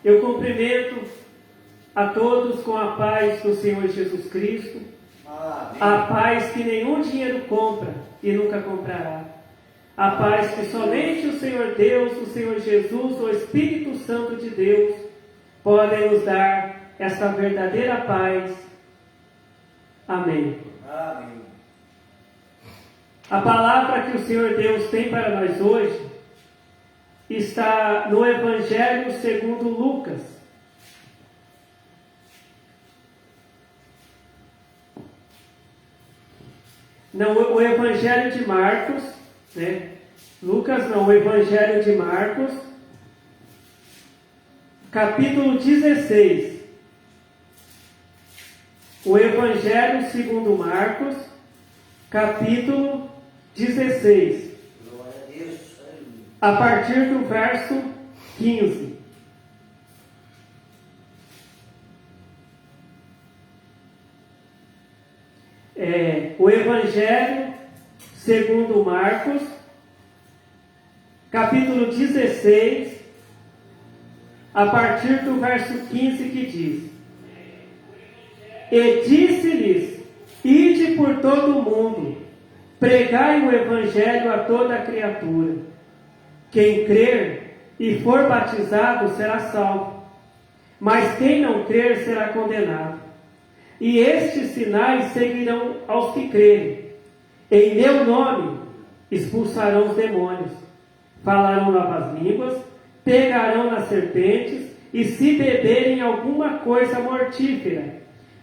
Eu cumprimento a todos com a paz do Senhor Jesus Cristo, a paz que nenhum dinheiro compra e nunca comprará, a paz que somente o Senhor Deus, o Senhor Jesus, o Espírito Santo de Deus podem nos dar essa verdadeira paz. Amém. Amém. A palavra que o Senhor Deus tem para nós hoje está no Evangelho segundo Lucas. Não, o Evangelho de Marcos, né? Lucas não, o Evangelho de Marcos, capítulo 16. O Evangelho segundo Marcos, capítulo 16. Glória a Deus. A partir do verso 15. O Evangelho segundo Marcos, capítulo 16, a partir do verso 15, que diz: E disse-lhes: Ide por todo o mundo, pregai o Evangelho a toda a criatura. Quem crer e for batizado será salvo, mas quem não crer será condenado. E estes sinais seguirão aos que crerem. Em meu nome expulsarão os demônios, falarão novas línguas, pegarão nas serpentes, e se beberem alguma coisa mortífera,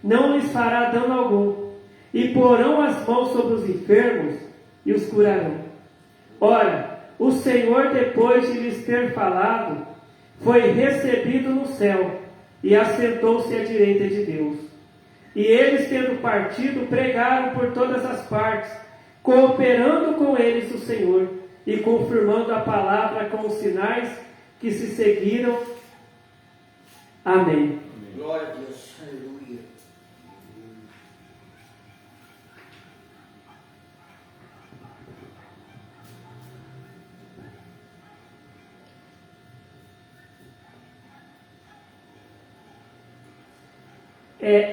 não lhes fará dano algum, e porão as mãos sobre os enfermos e os curarão. Ora, o Senhor, depois de lhes ter falado, foi recebido no céu e assentou-se à direita de Deus. E eles, tendo partido, pregaram por todas as partes, cooperando com eles o Senhor e confirmando a palavra com os sinais que se seguiram. Amém. Glória a Deus. Aleluia.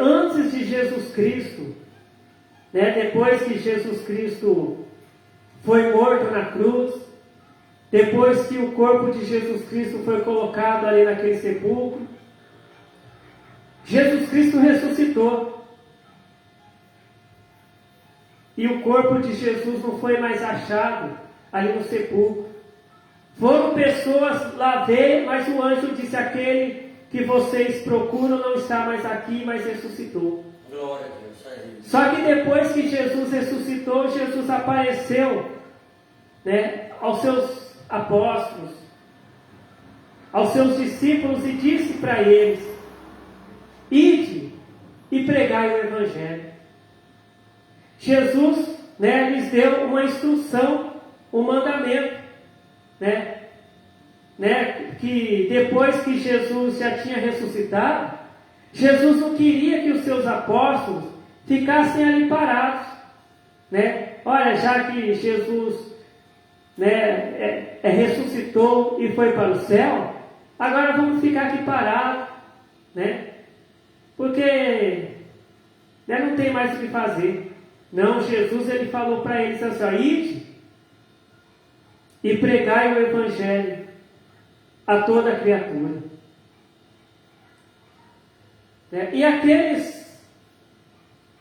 Antes de Jesus Cristo, né, depois que Jesus Cristo foi morto na cruz, depois que o corpo de Jesus Cristo foi colocado ali naquele sepulcro, Jesus Cristo ressuscitou. E o corpo de Jesus não foi mais achado ali no sepulcro. Foram pessoas lá ver, mas o anjo disse: aquele que vocês procuram não está mais aqui, mas ressuscitou. Glória a Deus. Só que depois que Jesus ressuscitou, Jesus apareceu, né, aos seus apóstolos, aos seus discípulos, e disse para eles: ide e pregai o Evangelho. Jesus, né, lhes deu uma instrução, um mandamento, né, que depois que Jesus já tinha ressuscitado, Jesus não queria que os seus apóstolos ficassem ali parados, né? Olha, já que Jesus, né, ressuscitou e foi para o céu, agora vamos ficar aqui parados, né? Porque, né, não tem mais o que fazer. Não, Jesus, ele falou para eles assim: ó, ide e pregai o Evangelho a toda a criatura. E aqueles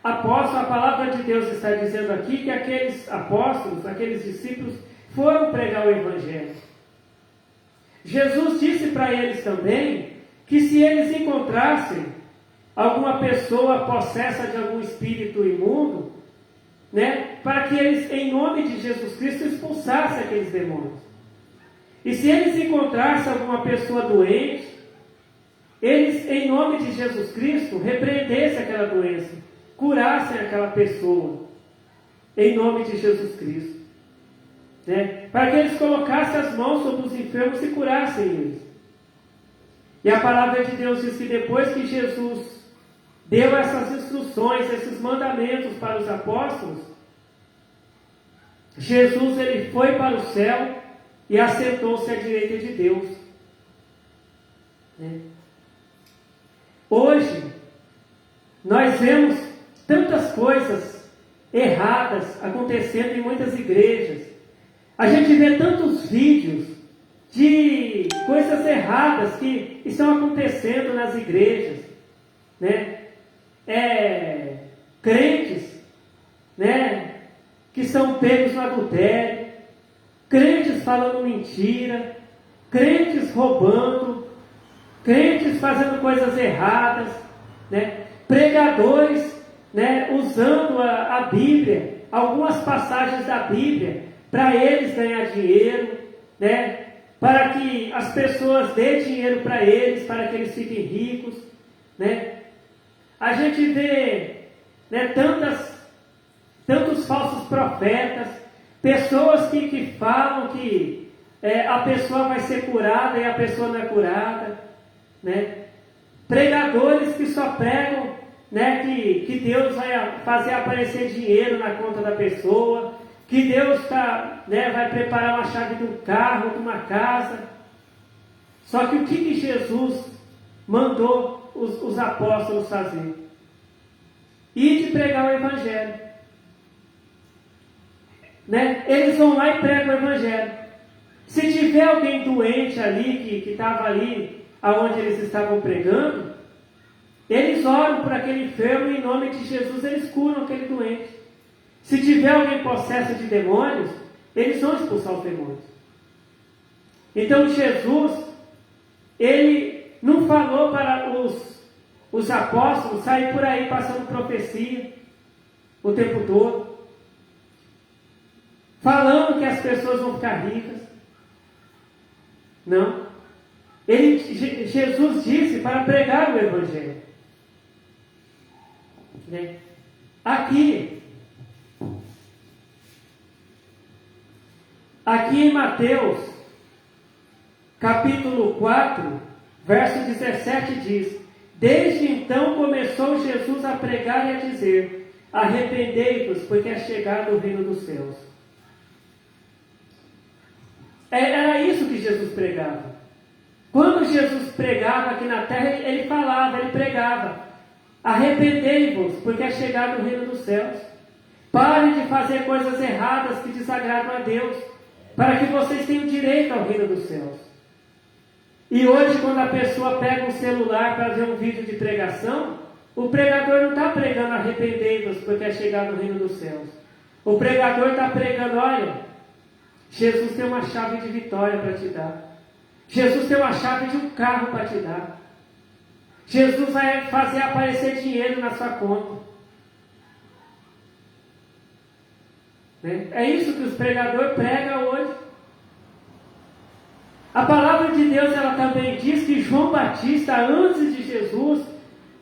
apóstolos, a palavra de Deus está dizendo aqui que aqueles apóstolos, aqueles discípulos, foram pregar o Evangelho. Jesus disse para eles também que se eles encontrassem alguma pessoa possessa de algum espírito imundo, né, para que eles, em nome de Jesus Cristo, expulsassem aqueles demônios. E se eles encontrassem alguma pessoa doente, eles, em nome de Jesus Cristo, repreendessem aquela doença, curassem aquela pessoa, em nome de Jesus Cristo, né? Para que eles colocassem as mãos sobre os enfermos e curassem eles. E a palavra de Deus diz que depois que Jesus deu essas instruções, esses mandamentos para os apóstolos, Jesus, ele foi para o céu e assentou-se à direita de Deus, né? Hoje, nós vemos tantas coisas erradas acontecendo em muitas igrejas. A gente vê tantos vídeos de coisas erradas que estão acontecendo nas igrejas, né? Crentes, né? Que são pegos no adultério, crentes falando mentira, crentes roubando, crentes fazendo coisas erradas, né? Pregadores, né? Usando a Bíblia, algumas passagens da Bíblia, para eles ganhar dinheiro, né? Para que as pessoas dêem dinheiro para eles, para que eles fiquem ricos, né? A gente vê, né, tantos falsos profetas, pessoas que falam que a pessoa vai ser curada e a pessoa não é curada, né? Pregadores que só pregam, né, que Deus vai fazer aparecer dinheiro na conta da pessoa, que Deus vai preparar uma chave de um carro, de uma casa. Só que o que Jesus mandou os apóstolos fazer? Ir de pregar o Evangelho. Né? Eles vão lá e pregam o Evangelho. Se tiver alguém doente ali, que estava ali, aonde eles estavam pregando, eles oram por aquele enfermo e em nome de Jesus eles curam aquele doente. Se tiver alguém possesso de demônios, eles vão expulsar os demônios. Então Jesus, ele não falou para os apóstolos sair por aí passando profecia o tempo todo, falando que as pessoas vão ficar ricas. Não. Jesus disse para pregar o Evangelho. Né? Aqui em Mateus, capítulo 4, verso 17 diz: Desde então começou Jesus a pregar e a dizer: Arrependei-vos, porque é chegado o reino dos céus. Era isso que Jesus pregava. Quando Jesus pregava aqui na terra, ele falava, ele pregava: Arrependei-vos, porque é chegado o reino dos céus. Parem de fazer coisas erradas que desagradam a Deus, para que vocês tenham direito ao reino dos céus. E hoje, quando a pessoa pega um celular para ver um vídeo de pregação, o pregador não está pregando arrependei-vos, porque é chegado o reino dos céus. O pregador está pregando: olha, Jesus tem uma chave de vitória para te dar. Jesus tem uma chave de um carro para te dar. Jesus vai fazer aparecer dinheiro na sua conta. Né? É isso que os pregadores pregam hoje. A palavra de Deus, ela também diz que João Batista, antes de Jesus,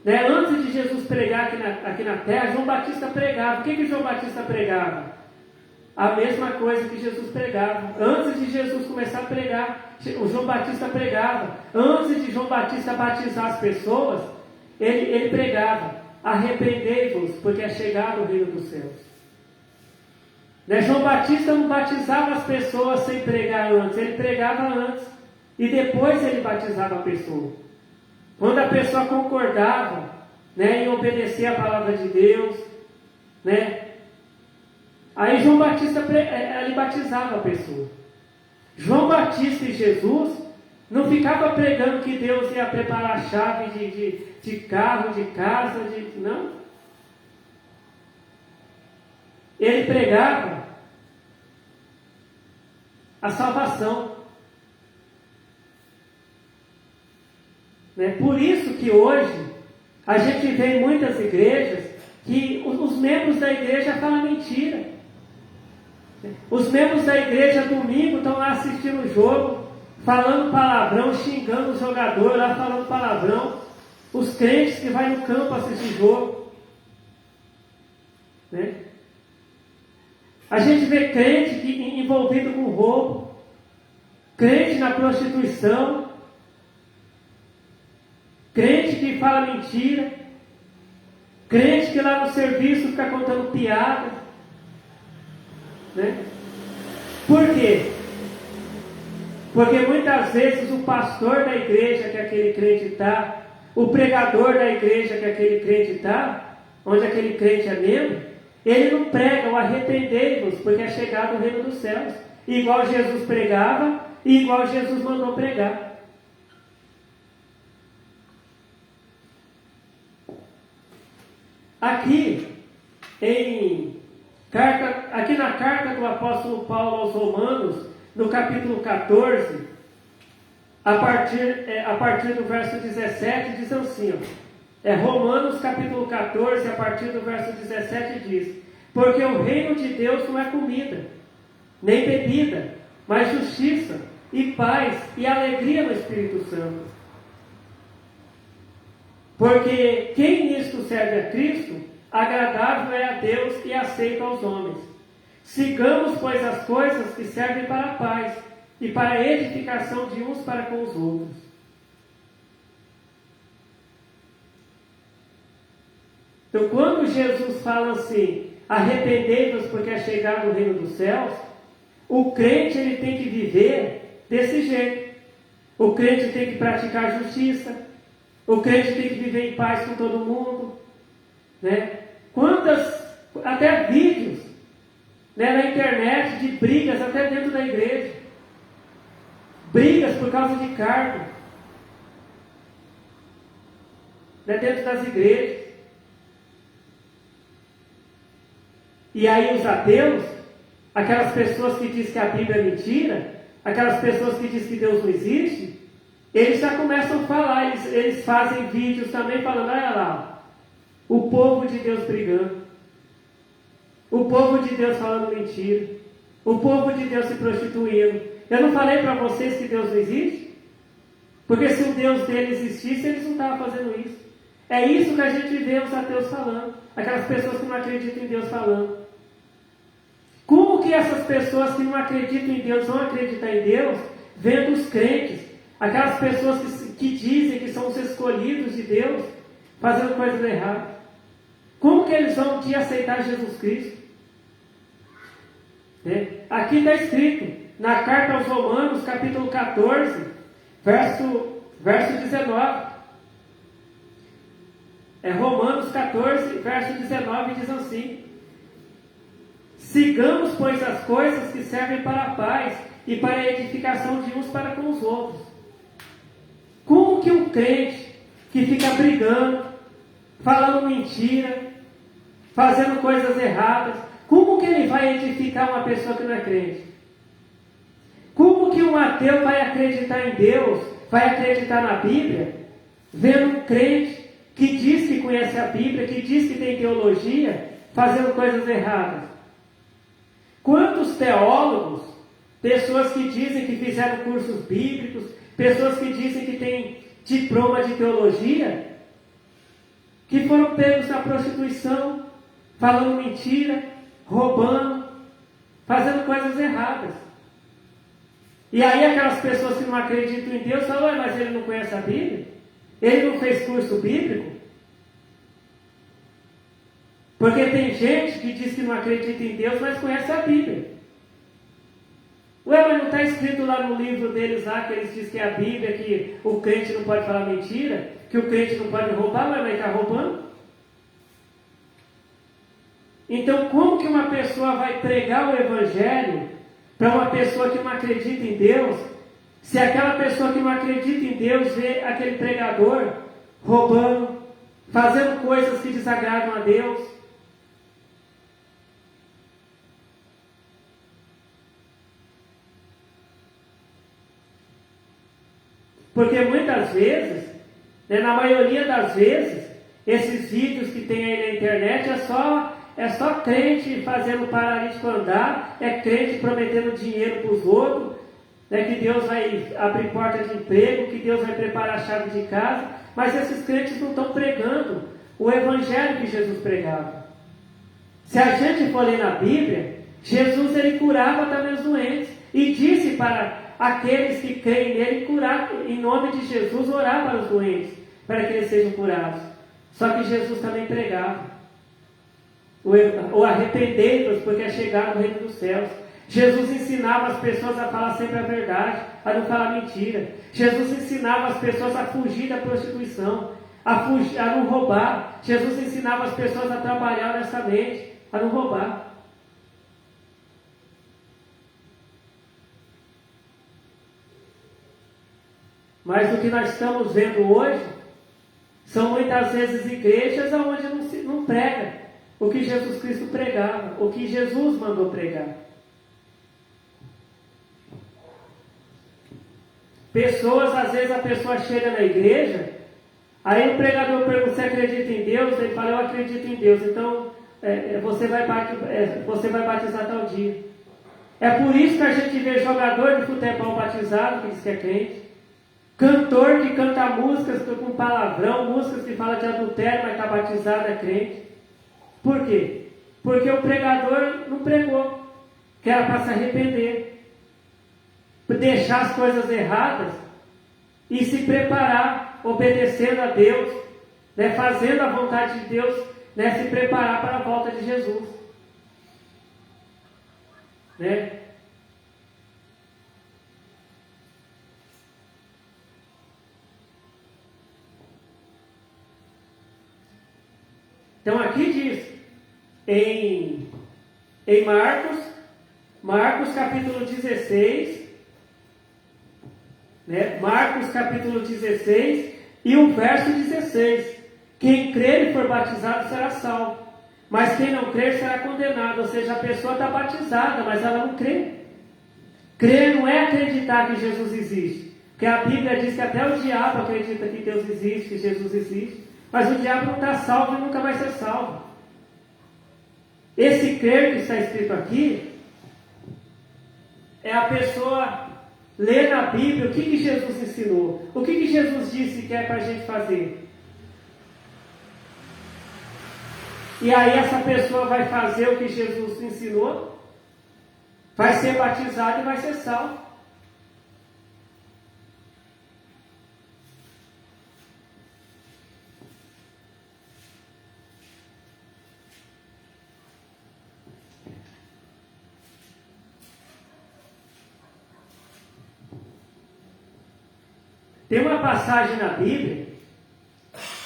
né, antes de Jesus pregar aqui na terra, João Batista pregava. O que João Batista pregava? A mesma coisa que Jesus pregava. Antes de Jesus começar a pregar, o João Batista pregava. Antes de João Batista batizar as pessoas, ele pregava: arrependei-vos, porque é chegado o reino dos céus. Né? João Batista não batizava as pessoas sem pregar antes, ele pregava antes e depois ele batizava a pessoa. Quando a pessoa concordava, né, em obedecer a palavra de Deus, né, aí João Batista ele batizava a pessoa. João Batista e Jesus não ficava pregando que Deus ia preparar a chave de carro, de casa, não. Ele pregava a salvação. Né? Por isso que hoje a gente vê em muitas igrejas que os membros da igreja falam mentira. Os membros da igreja domingo estão lá assistindo o jogo, falando palavrão, xingando o jogador lá, falando palavrão. Os crentes que vão no campo assistir jogo. Né? A gente vê crente envolvido com roubo, crente na prostituição, crente que fala mentira, crente que lá no serviço fica contando piada. Né? Por quê? Porque muitas vezes o pastor da igreja que aquele crente está, o pregador da igreja que aquele crente está, onde aquele crente é membro, ele não prega o arrependei-vos, porque é chegado o reino dos céus. Igual Jesus pregava e igual Jesus mandou pregar. Aqui na carta do apóstolo Paulo aos Romanos, no capítulo 14, a partir do verso 17, diz assim, Romanos capítulo 14, a partir do verso 17 diz: porque o reino de Deus não é comida, nem bebida, mas justiça e paz e alegria no Espírito Santo. Porque quem nisto serve a Cristo, agradável é a Deus e aceito aos homens. Sigamos, pois, as coisas que servem para a paz e para a edificação de uns para com os outros. Então, quando Jesus fala assim, arrependei-vos porque é chegado o reino dos céus, o crente ele tem que viver desse jeito. O crente tem que praticar justiça, o crente tem que viver em paz com todo mundo, né? Até vídeos, né, na internet de brigas até dentro da igreja, brigas por causa de cargo, né, dentro das igrejas. E aí os ateus, aquelas pessoas que dizem que a Bíblia é mentira, aquelas pessoas que dizem que Deus não existe, eles já começam a falar, eles fazem vídeos também falando, olha lá, o povo de Deus brigando, o povo de Deus falando mentira, o povo de Deus se prostituindo. Eu não falei para vocês que Deus não existe? Porque se o Deus dele existisse, eles não estavam fazendo isso. É isso que a gente vê os ateus falando, aquelas pessoas que não acreditam em Deus falando. Como que essas pessoas que não acreditam em Deus vão acreditar em Deus, vendo os crentes, aquelas pessoas que dizem que são os escolhidos de Deus, fazendo coisas erradas? Como que eles vão aceitar Jesus Cristo? Aqui está escrito, na carta aos Romanos, capítulo 14, verso 19. Romanos 14, verso 19, diz assim: sigamos, pois, as coisas que servem para a paz e para a edificação de uns para com os outros. Como que um crente que fica brigando, falando mentira, fazendo coisas erradas, como que ele vai edificar uma pessoa que não é crente? Como que um ateu vai acreditar em Deus, vai acreditar na Bíblia, vendo um crente que diz que conhece a Bíblia, que diz que tem teologia, fazendo coisas erradas? Quantos teólogos, pessoas que dizem que fizeram cursos bíblicos, pessoas que dizem que têm diploma de teologia, que foram pegos na prostituição, falando mentira, roubando, fazendo coisas erradas. E aí aquelas pessoas que não acreditam em Deus falam, mas ele não conhece a Bíblia? Ele não fez curso bíblico? Porque tem gente que diz que não acredita em Deus, mas conhece a Bíblia. Mas não está escrito lá no livro deles lá, que eles dizem que é a Bíblia, que o crente não pode falar mentira, que o crente não pode roubar, mas está roubando? Então, como que uma pessoa vai pregar o Evangelho para uma pessoa que não acredita em Deus, se aquela pessoa que não acredita em Deus vê aquele pregador roubando, fazendo coisas que desagradam a Deus? Porque muitas vezes, na maioria das vezes, esses vídeos que tem aí na internet é só crente fazendo paralítico andar, é crente prometendo dinheiro para os outros, que Deus vai abrir porta de emprego, que Deus vai preparar a chave de casa, mas esses crentes não estão pregando o Evangelho que Jesus pregava. Se a gente for ler na Bíblia, Jesus ele curava também os doentes, e disse para aqueles que creem nele curar, em nome de Jesus, orar para os doentes, para que eles sejam curados. Só que Jesus também pregava o arrependei-vos, porque é chegado o reino dos céus. Jesus ensinava as pessoas a falar sempre a verdade, a não falar mentira. Jesus ensinava as pessoas a fugir da prostituição. a fugir, a não roubar. Jesus ensinava as pessoas a trabalhar honestamente, a não roubar. Mas o que nós estamos vendo hoje são muitas vezes igrejas onde não prega o que Jesus Cristo pregava, o que Jesus mandou pregar. Pessoas, às vezes a pessoa chega na igreja, aí o pregador pergunta: você acredita em Deus? Ele fala: eu acredito em Deus, então você vai batizar tal dia. É por isso que a gente vê jogador de futebol batizado, que diz que é crente, cantor que canta músicas com palavrão, músicas que falam de adultério, mas está batizado, é crente. Por quê? Porque o pregador não pregou, que era para se arrepender, deixar as coisas erradas e se preparar, obedecendo a Deus, né, fazendo a vontade de Deus, né, se preparar para a volta de Jesus. Né? Então aqui diz, em Marcos capítulo 16, né? Marcos capítulo 16 e o verso 16: quem crer e for batizado será salvo, mas quem não crer será condenado. Ou seja, a pessoa está batizada, mas ela não crê. Crer não é acreditar que Jesus existe, porque a Bíblia diz que até o diabo acredita que Deus existe, que Jesus existe, mas o diabo não está salvo e nunca vai ser salvo. Esse crer que está escrito aqui é a pessoa ler na Bíblia o que Jesus ensinou, o que Jesus disse que é para a gente fazer. E aí essa pessoa vai fazer o que Jesus ensinou, vai ser batizado e vai ser salvo. Tem uma passagem na Bíblia,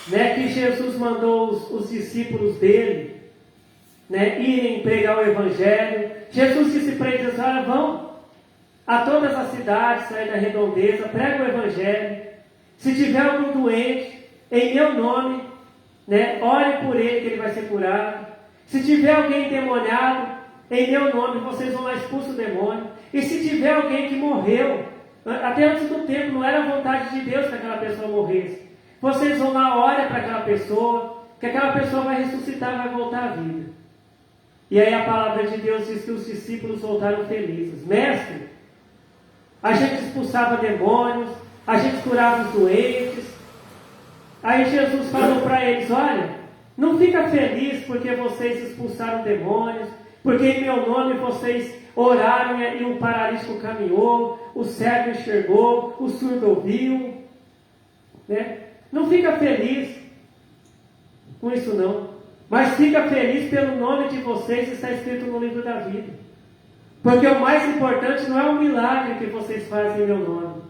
né, que Jesus mandou os discípulos dele, né, irem pregar o Evangelho. Jesus disse para eles: olha, vão a todas as cidades aí da redondeza, prega o Evangelho. Se tiver algum doente, em meu nome, né, ore por ele que ele vai ser curado. Se tiver alguém endemoniado, em meu nome vocês vão lá expulsar o demônio. E se tiver alguém que morreu, até antes do tempo, não era a vontade de Deus que aquela pessoa morresse, vocês vão lá, olha para aquela pessoa, que aquela pessoa vai ressuscitar, vai voltar à vida. E aí a palavra de Deus diz que os discípulos voltaram felizes. Mestre, a gente expulsava demônios, a gente curava os doentes. Aí Jesus falou para eles: olha, não fica feliz porque vocês expulsaram demônios, porque em meu nome vocês oraram e o paralítico caminhou, o cego enxergou, o surdo ouviu, né? Não fica feliz com isso não, mas fica feliz pelo nome de vocês que está escrito no livro da vida, porque o mais importante não é o milagre que vocês fazem em meu nome,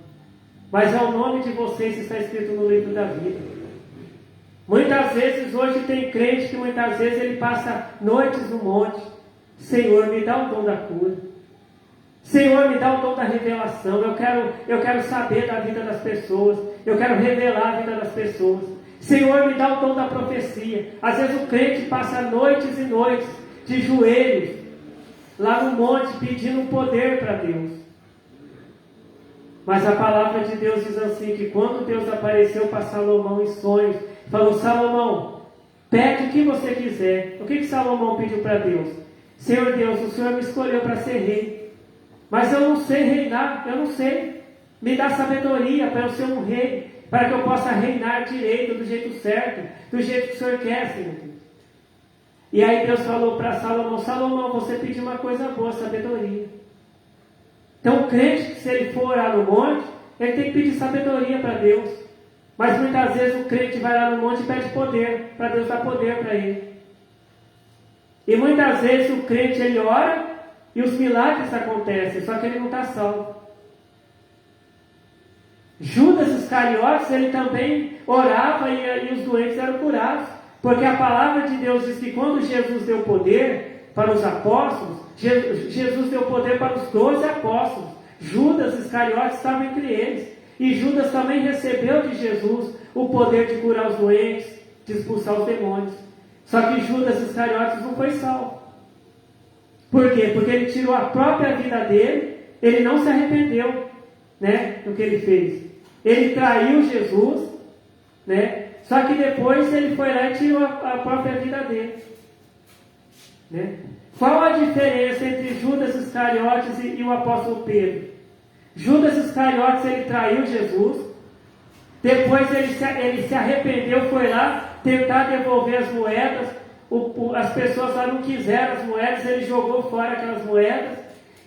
mas é o nome de vocês que está escrito no livro da vida. Muitas vezes hoje tem crente que muitas vezes ele passa noites no monte: Senhor, me dá o dom da cura, Senhor, me dá o dom da revelação, eu quero saber da vida das pessoas, eu quero revelar a vida das pessoas. Senhor, me dá o dom da profecia. Às vezes o crente passa noites e noites de joelhos lá no monte pedindo poder para Deus. Mas a palavra de Deus diz assim, que quando Deus apareceu para Salomão em sonhos, falou: Salomão, pede o que você quiser. O que Salomão pediu para Deus? Senhor Deus, o Senhor me escolheu para ser rei, mas eu não sei reinar, eu não sei. Me dá sabedoria para eu ser um rei, para que eu possa reinar direito, do jeito certo, do jeito que o Senhor quer, Senhor Deus. E aí Deus falou para Salomão: Salomão, você pediu uma coisa boa, sabedoria. Então o crente, se ele for orar no monte, ele tem que pedir sabedoria para Deus. Mas muitas vezes o crente vai lá no monte e pede poder, para Deus dar poder para ele. E muitas vezes o crente, ele ora e os milagres acontecem, só que ele não está salvo. Judas Iscariotes, ele também orava e os doentes eram curados. Porque a palavra de Deus diz que quando Jesus deu poder para os apóstolos, Jesus deu poder para os 12 apóstolos. Judas Iscariotes estava entre eles. E Judas também recebeu de Jesus o poder de curar os doentes, de expulsar os demônios. Só que Judas Iscariotes não foi salvo. Por quê? Porque ele tirou a própria vida dele, ele não se arrependeu, né, do que ele fez. Ele traiu Jesus, né? Só que depois ele foi lá e tirou a própria vida dele, né? Qual a diferença entre Judas Iscariotes e o apóstolo Pedro? Judas Iscariotes, ele traiu Jesus, depois ele se arrependeu, foi lá tentar devolver as moedas, as pessoas lá não quiseram as moedas, ele jogou fora aquelas moedas,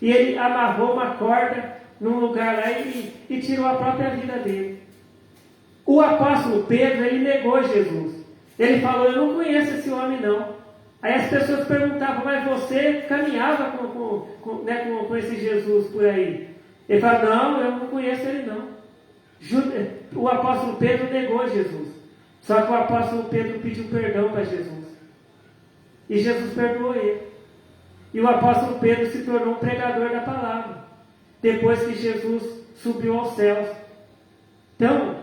e ele amarrou uma corda num lugar lá e tirou a própria vida dele. O apóstolo Pedro, ele negou Jesus. Ele falou, eu não conheço esse homem não. Aí as pessoas perguntavam, mas você caminhava com esse Jesus por aí? Ele falou, não, eu não conheço ele não. O apóstolo Pedro negou Jesus. Só que o apóstolo Pedro pediu perdão para Jesus. E Jesus perdoou ele. E o apóstolo Pedro se tornou um pregador da palavra, depois que Jesus subiu aos céus. Então,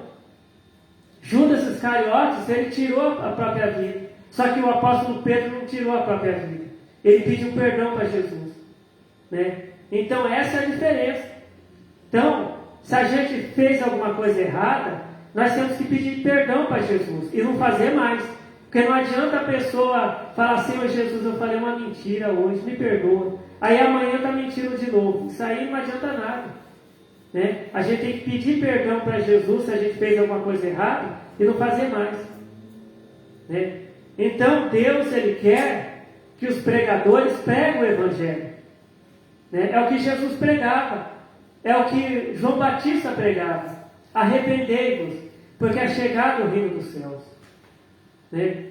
Judas Iscariotes, ele tirou a própria vida. Só que o apóstolo Pedro não tirou a própria vida. Ele pediu perdão para Jesus, né? Então essa é a diferença. Então, se a gente fez alguma coisa errada, nós temos que pedir perdão para Jesus e não fazer mais. Porque não adianta a pessoa falar, Senhor Jesus, eu falei uma mentira hoje, me perdoa. Aí amanhã está mentindo de novo. Isso aí não adianta nada, né? A gente tem que pedir perdão para Jesus se a gente fez alguma coisa errada e não fazer mais, né? Então Deus, ele quer que os pregadores preguem o Evangelho, né? É o que Jesus pregava, é o que João Batista pregava: arrependei-vos, porque é chegado o reino dos céus, né?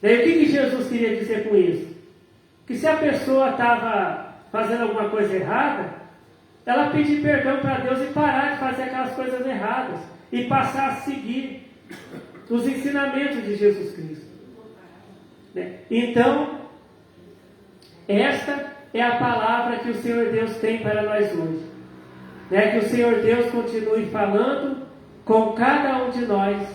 Daí o que Jesus queria dizer com isso? Que se a pessoa estava fazendo alguma coisa errada, ela pedir perdão para Deus e parar de fazer aquelas coisas erradas e passar a seguir os ensinamentos de Jesus Cristo, né? Então, esta é a palavra que o Senhor Deus tem para nós hoje, né? Que o Senhor Deus continue falando com cada um de nós.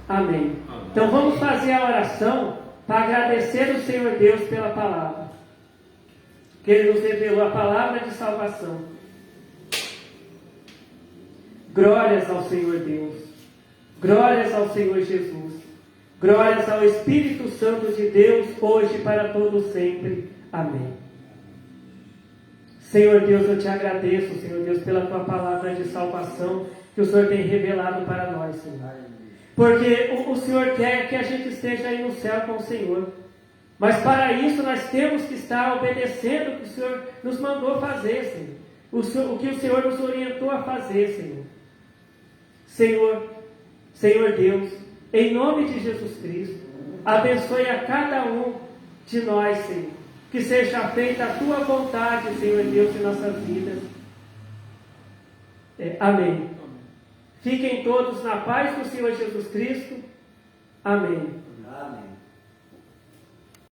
Amém. Então vamos fazer a oração para agradecer o Senhor Deus pela palavra, que Ele nos revelou a palavra de salvação. Glórias ao Senhor Deus, glórias ao Senhor Jesus, glórias ao Espírito Santo de Deus, hoje e para todo sempre. Amém. Senhor Deus, eu te agradeço, Senhor Deus, pela tua palavra de salvação que o Senhor tem revelado para nós, Senhor. Porque o Senhor quer que a gente esteja aí no céu com o Senhor. Mas para isso nós temos que estar obedecendo o que o Senhor nos mandou fazer, Senhor. O que o Senhor nos orientou a fazer, Senhor. Senhor Deus, em nome de Jesus Cristo, abençoe a cada um de nós, Senhor. Que seja feita a tua vontade, Senhor Deus, em nossas vidas. Amém. Fiquem todos na paz do Senhor Jesus Cristo. Amém. Amém.